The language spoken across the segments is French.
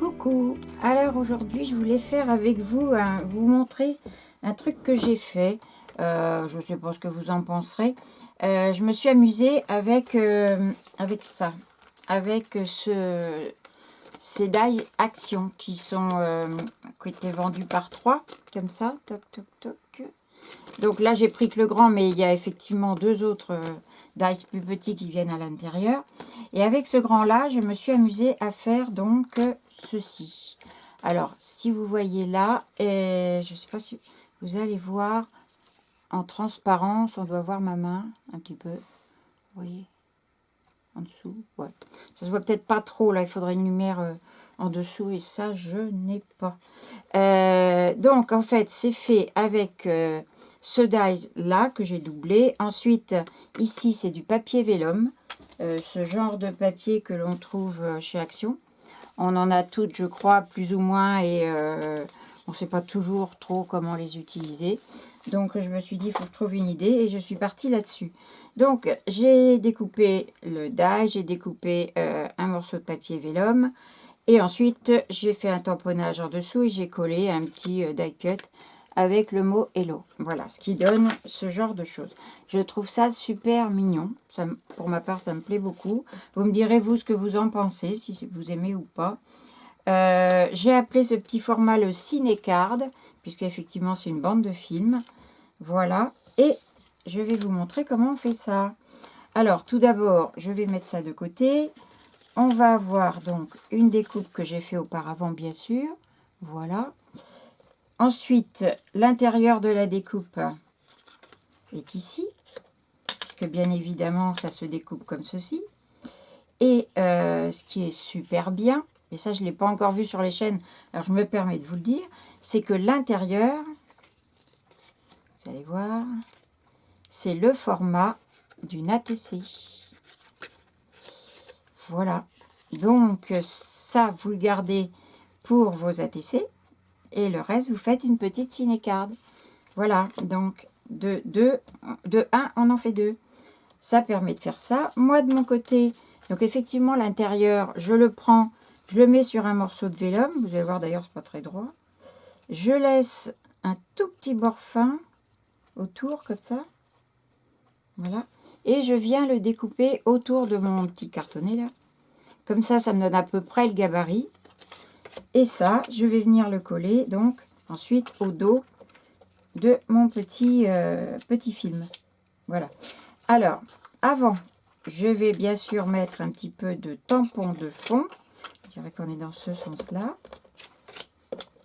Coucou, alors aujourd'hui je voulais faire avec vous, vous montrer un truc que j'ai fait. Je ne sais pas ce que vous en penserez. Je me suis amusée avec, avec ça, avec ces die Action qui étaient vendus par 3, comme ça, toc toc toc. Donc là j'ai pris que le grand, mais il y a effectivement deux autres dice plus petits qui viennent à l'intérieur. Et avec ce grand là, je me suis amusée à faire donc ceci. Alors si vous voyez là, je ne sais pas si vous allez voir en transparence, on doit voir ma main un petit peu. Vous voyez en dessous, ouais. Ça se voit peut-être pas trop là, il faudrait une lumière en dessous et ça je n'ai pas. Donc en fait c'est fait avec ce die là que j'ai doublé. Ensuite ici c'est du papier vélum, ce genre de papier que l'on trouve chez Action. On en a toutes je crois plus ou moins et on ne sait pas toujours trop comment les utiliser. Donc je me suis dit il faut que je trouve une idée et je suis partie là-dessus. Donc j'ai découpé le die, j'ai découpé un morceau de papier vélum. Et ensuite, j'ai fait un tamponnage en dessous et j'ai collé un petit die cut avec le mot Hello. Voilà, ce qui donne ce genre de choses. Je trouve ça super mignon. Ça, pour ma part, ça me plaît beaucoup. Vous me direz, vous, ce que vous en pensez, si vous aimez ou pas. J'ai appelé ce petit format le Cinécard, puisqu'effectivement, c'est une bande de films. Voilà. Et je vais vous montrer comment on fait ça. Alors, tout d'abord, je vais mettre ça de côté. On va avoir donc une découpe que j'ai fait auparavant, bien sûr. Voilà. Ensuite, l'intérieur de la découpe est ici, puisque bien évidemment, ça se découpe comme ceci. Et ce qui est super bien, et ça, je ne l'ai pas encore vu sur les chaînes, alors je me permets de vous le dire, c'est que l'intérieur, vous allez voir, c'est le format d'une ATC. Voilà. Donc, ça, vous le gardez pour vos ATC. Et le reste, vous faites une petite cinécard. Voilà. Donc, de 1, on en fait 2. Ça permet de faire ça. Moi, de mon côté, donc effectivement, l'intérieur, je le prends, je le mets sur un morceau de vélum. Vous allez voir, d'ailleurs, c'est pas très droit. Je laisse un tout petit bord fin autour, comme ça. Voilà. Et je viens le découper autour de mon petit cartonnet, là. Comme ça, ça me donne à peu près le gabarit. Et ça, je vais venir le coller, donc, ensuite, au dos de mon petit film. Voilà. Alors, avant, je vais bien sûr mettre un petit peu de tampon de fond. Je dirais qu'on est dans ce sens-là.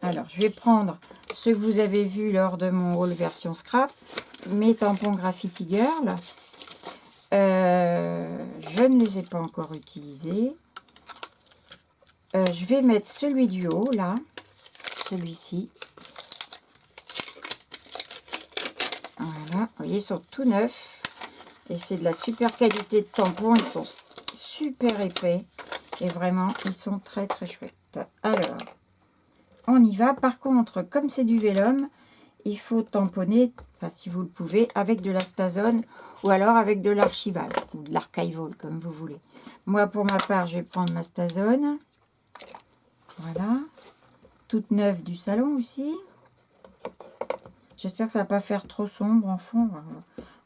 Alors, je vais prendre ce que vous avez vu lors de mon haul version scrap, mes tampons Graffiti Girl. Je ne les ai pas encore utilisés. Je vais mettre celui du haut, là, celui-ci. Voilà, vous voyez, ils sont tout neufs. Et c'est de la super qualité de tampons. Ils sont super épais. Et vraiment, ils sont très très chouettes. Alors, on y va. Par contre, comme c'est du vélum, il faut tamponner, enfin, si vous le pouvez, avec de la Stazone ou alors avec de l'archival ou de l'archival, comme vous voulez. Moi, pour ma part, je vais prendre ma Stazone. Voilà, toute neuve du salon aussi. J'espère que ça ne va pas faire trop sombre en fond.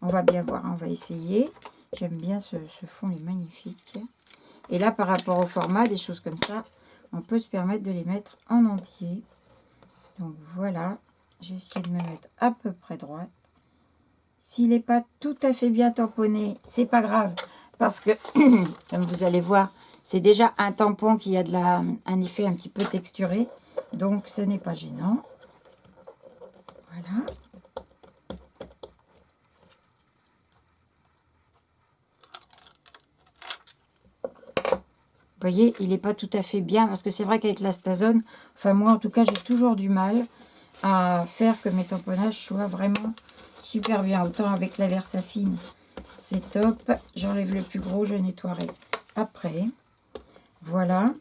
On va bien voir, on va essayer. J'aime bien ce fond, il est magnifique. Et là, par rapport au format, des choses comme ça, on peut se permettre de les mettre en entier. Donc voilà, je vais essayer de me mettre à peu près droite. S'il n'est pas tout à fait bien tamponné, c'est pas grave. Parce que, comme vous allez voir, c'est déjà un tampon qui a un effet un petit peu texturé. Donc, ce n'est pas gênant. Voilà. Vous voyez, il n'est pas tout à fait bien. Parce que c'est vrai qu'avec la Stazone, enfin moi en tout cas, j'ai toujours du mal à faire que mes tamponnages soient vraiment super bien. Autant avec la Versafine, c'est top. J'enlève le plus gros, je nettoierai après. Voilà.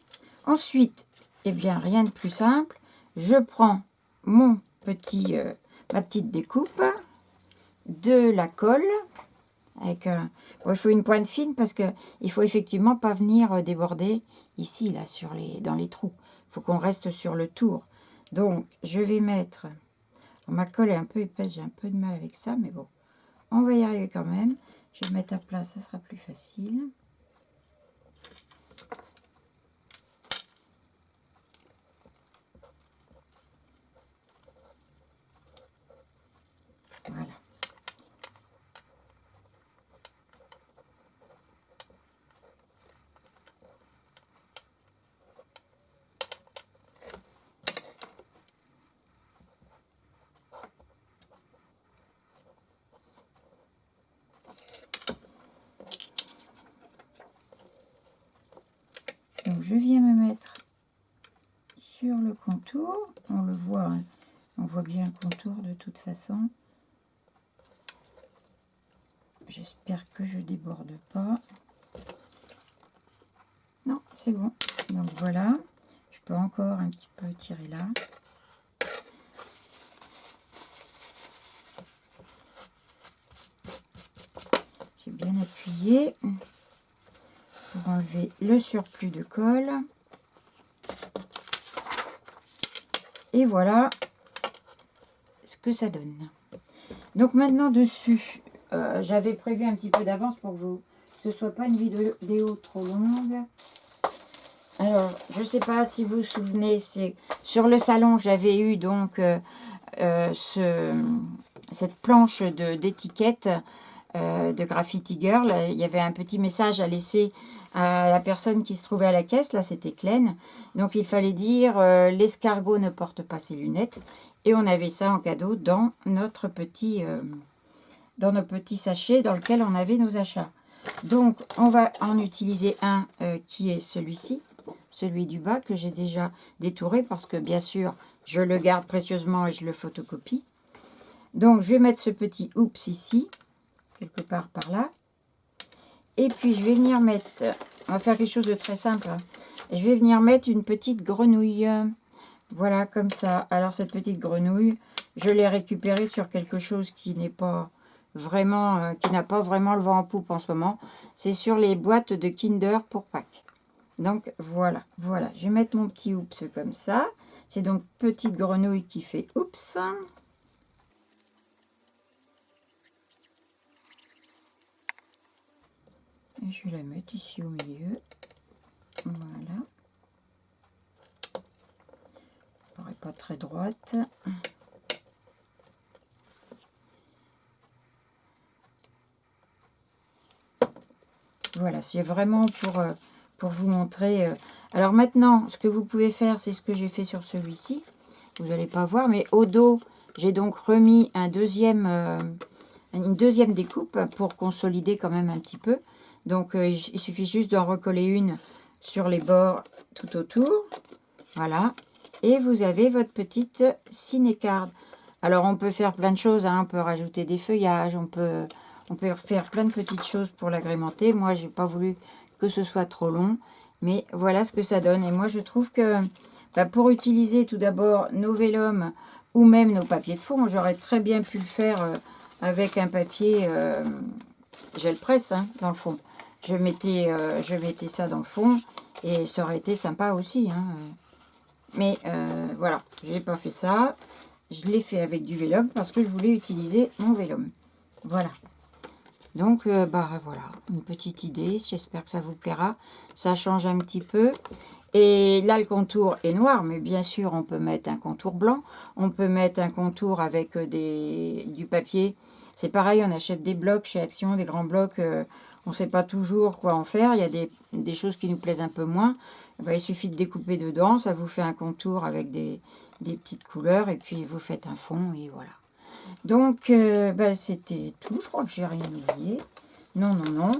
Ensuite, eh bien, rien de plus simple. Je prends mon petit, ma petite découpe, de la colle Avec bon, il faut une pointe fine parce que il faut effectivement pas venir déborder ici, là, dans les trous. Il faut qu'on reste sur le tour. Donc, je vais mettre... Ma colle est un peu épaisse, j'ai un peu de mal avec ça, mais bon, on va y arriver quand même. Je vais mettre à plat, ça sera plus facile. Voilà. Donc je viens me mettre sur le contour. On le voit, hein. On voit bien le contour de toute façon. J'espère que je déborde pas. Non, c'est bon. Donc voilà. Je peux encore un petit peu tirer là. J'ai bien appuyé pour enlever le surplus de colle. Et voilà ce que ça donne. Donc maintenant dessus, j'avais prévu un petit peu d'avance pour que ce ne soit pas une vidéo trop longue. Alors, je ne sais pas si vous vous souvenez, c'est sur le salon, j'avais eu donc cette planche d'étiquette de Graffiti Girl. Il y avait un petit message à laisser à la personne qui se trouvait à la caisse. Là, c'était Klein. Donc, il fallait dire l'escargot ne porte pas ses lunettes. Et on avait ça en cadeau dans notre petit sachet dans lequel on avait nos achats. Donc, on va en utiliser un qui est celui-ci, celui du bas que j'ai déjà détouré parce que, bien sûr, je le garde précieusement et je le photocopie. Donc, je vais mettre ce petit oups ici, quelque part par là. Et puis, je vais venir mettre, on va faire quelque chose de très simple. Hein. Je vais venir mettre une petite grenouille. Voilà, comme ça. Alors, cette petite grenouille, je l'ai récupérée sur quelque chose qui n'est pas vraiment, qui n'a pas vraiment le vent en poupe en ce moment. C'est sur les boîtes de Kinder pour Pâques. Donc, voilà. Voilà, je vais mettre mon petit oups comme ça. C'est donc petite grenouille qui fait oups. Et je vais la mettre ici au milieu. Voilà. Elle paraît pas très droite. Voilà, c'est vraiment pour vous montrer. Alors maintenant, ce que vous pouvez faire, c'est ce que j'ai fait sur celui-ci. Vous n'allez pas voir, mais au dos, j'ai donc remis une deuxième découpe pour consolider quand même un petit peu. Donc, il suffit juste d'en recoller une sur les bords tout autour. Voilà. Et vous avez votre petite ciné-card. Alors, on peut faire plein de choses. Hein. On peut rajouter des feuillages. On peut faire plein de petites choses pour l'agrémenter. Moi, j'ai pas voulu que ce soit trop long. Mais voilà ce que ça donne. Et moi, je trouve que pour utiliser tout d'abord nos vélums ou même nos papiers de fond, j'aurais très bien pu le faire avec un papier gel presse hein, dans le fond. Je mettais ça dans le fond et ça aurait été sympa aussi. Hein. Mais voilà, je n'ai pas fait ça. Je l'ai fait avec du vélum parce que je voulais utiliser mon vélum. Voilà. Donc, voilà, une petite idée. J'espère que ça vous plaira. Ça change un petit peu. Et là, le contour est noir, mais bien sûr, on peut mettre un contour blanc. On peut mettre un contour avec du papier. C'est pareil, on achète des blocs chez Action, des grands blocs. On ne sait pas toujours quoi en faire. Il y a des choses qui nous plaisent un peu moins. Il suffit de découper dedans. Ça vous fait un contour avec des petites couleurs. Et puis, vous faites un fond et voilà. Donc, c'était tout. Je crois que j'ai rien oublié. Non, non, non.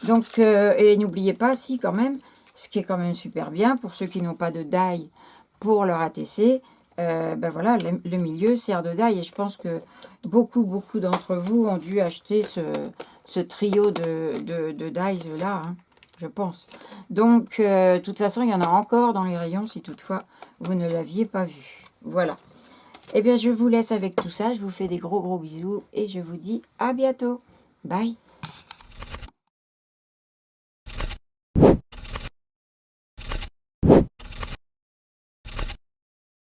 Donc, et n'oubliez pas, si quand même, ce qui est quand même super bien, pour ceux qui n'ont pas de die pour leur ATC, voilà, le milieu sert de die. Et je pense que beaucoup d'entre vous ont dû acheter ce trio de dies là, hein, je pense. Donc, de toute façon, il y en a encore dans les rayons, si toutefois vous ne l'aviez pas vu. Voilà. Eh bien, je vous laisse avec tout ça. Je vous fais des gros bisous et je vous dis à bientôt. Bye.